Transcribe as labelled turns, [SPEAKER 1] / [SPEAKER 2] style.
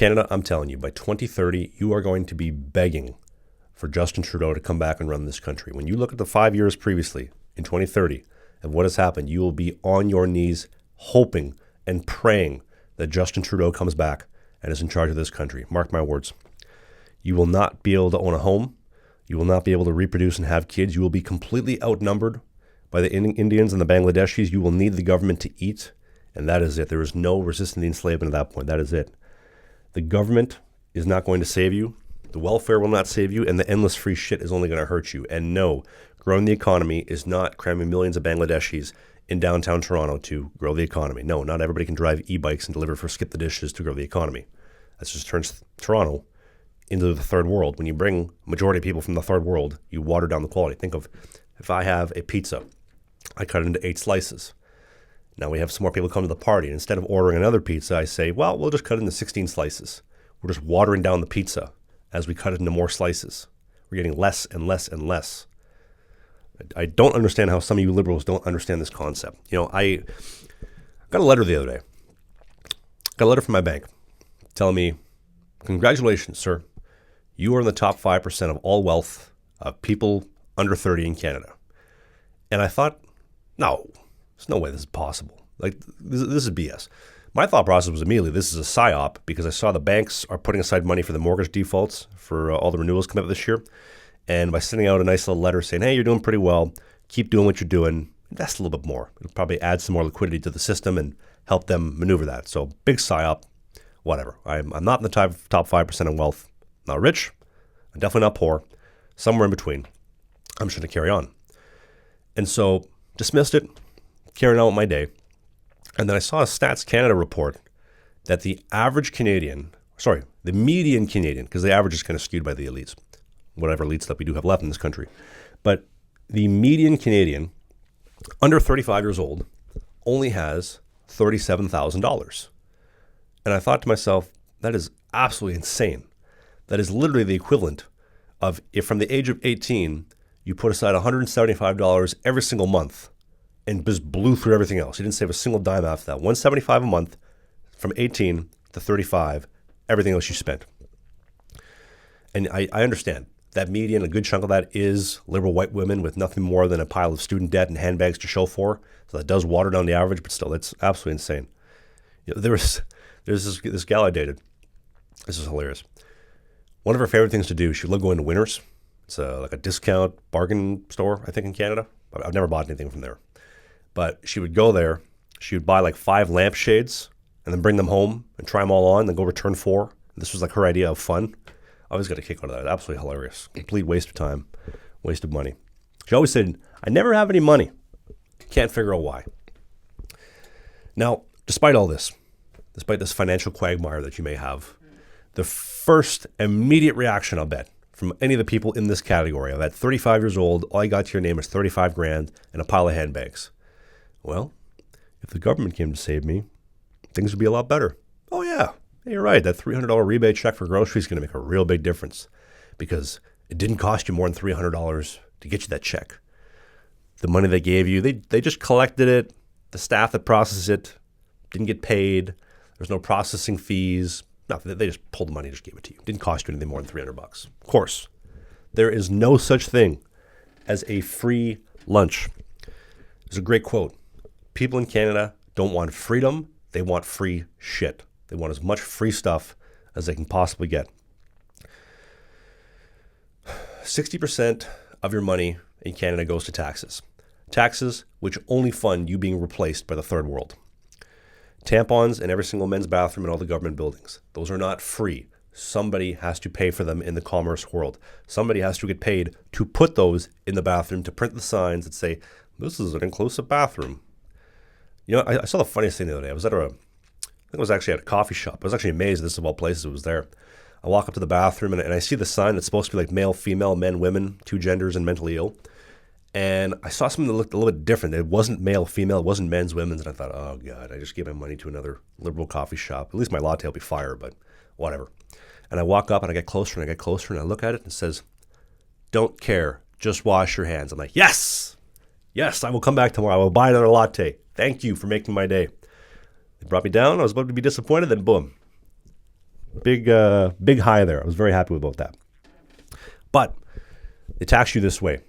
[SPEAKER 1] Canada, I'm telling you, by 2030, you are going to be begging for Justin Trudeau to come back and run this country. When you look at the 5 years previously, in 2030, and what has happened, you will be on your knees hoping and praying that Justin Trudeau comes back and is in charge of this country. Mark my words. You will not be able to own a home. You will not be able to reproduce and have kids. You will be completely outnumbered by the Indians and the Bangladeshis. You will need the government to eat, and that is it. There is no resisting the enslavement at that point. That is it. The government is not going to save you. The welfare will not save you, and the endless free shit is only going to hurt you. And no, growing the economy is not cramming millions of Bangladeshis in downtown Toronto to grow the economy. No, not everybody can drive e-bikes and deliver for Skip the Dishes to grow the economy. That just turns Toronto into the third world. When you bring a majority of people from the third world, you water down the quality. Think of if I have a pizza, I cut it into 8 slices. Now we have some more people come to the party. And instead of ordering another pizza, I say, well, we'll just cut it into 16 slices. We're just watering down the pizza as we cut it into more slices. We're getting less and less and less. I don't understand how some of you liberals don't understand this concept. You know, I got a letter the other day. Got a letter from my bank telling me, congratulations, sir. You are in the top 5% of all wealth of people under 30 in Canada. And I thought, no, there's no way this is possible. Like, this is BS. My thought process was immediately, this is a psyop, because I saw the banks are putting aside money for the mortgage defaults for all the renewals coming up this year. And by sending out a nice little letter saying, hey, you're doing pretty well, keep doing what you're doing, invest a little bit more. It'll probably add some more liquidity to the system and help them maneuver that. So big psyop, whatever. I'm not in the top 5% of wealth. Not rich, I'm definitely not poor, somewhere in between. I'm just going to carry on. And so dismissed it, carrying on with my day. And then I saw a Stats Canada report that the median Canadian, because the average is kind of skewed by the elites, whatever elites that we do have left in this country. But the median Canadian under 35 years old only has $37,000. And I thought to myself, that is absolutely insane. That is literally the equivalent of if from the age of 18, you put aside $175 every single month and just blew through everything else. You didn't save a single dime after that. $175 a month from 18 to 35, everything else you spent. And I understand that median, a good chunk of that is liberal white women with nothing more than a pile of student debt and handbags to show for. So that does water down the average, but still, that's absolutely insane. You know, there's this gal I dated. This is hilarious. One of her favorite things to do, she would love going to Winners. It's like a discount bargain store, I think, in Canada. I've never bought anything from there. But she would go there. She would buy like 5 lampshades and then bring them home and try them all on, then go return 4. This was like her idea of fun. I always got a kick out of that. Absolutely hilarious. Complete waste of time, waste of money. She always said, I never have any money. Can't figure out why. Now, despite all this, despite this financial quagmire that you may have, the first immediate reaction, I'll bet, from any of the people in this category of at 35 years old, all you got to your name is 35 grand and a pile of handbags. Well, if the government came to save me, things would be a lot better. Oh yeah, you're right. That $300 rebate check for groceries is going to make a real big difference because it didn't cost you more than $300 to get you that check. The money they gave you, they just collected it. The staff that processed it didn't get paid. There's no processing fees. Nothing. They just pulled the money and just gave it to you. Didn't cost you anything more than $300. Of course, there is no such thing as a free lunch. There's a great quote. People in Canada don't want freedom. They want free shit. They want as much free stuff as they can possibly get. 60% of your money in Canada goes to taxes. Taxes which only fund you being replaced by the third world. Tampons in every single men's bathroom in all the government buildings. Those are not free. Somebody has to pay for them in the commerce world. Somebody has to get paid to put those in the bathroom, to print the signs that say, this is an inclusive bathroom. You know, I saw the funniest thing the other day. I think it was actually at a coffee shop. I was actually amazed this is of all places it was there. I walk up to the bathroom and I see the sign that's supposed to be like male, female, men, women, 2 genders, and mentally ill. And I saw something that looked a little bit different. It wasn't male, female. It wasn't men's, women's. And I thought, oh, God, I just gave my money to another liberal coffee shop. At least my latte will be fire, but whatever. And I walk up and I get closer and I get closer and I look at it and it says, don't care. Just wash your hands. I'm like, yes. Yes, I will come back tomorrow. I will buy another latte. Thank you for making my day. They brought me down. I was about to be disappointed. Then boom. big high there. I was very happy about that. But they tax you this way.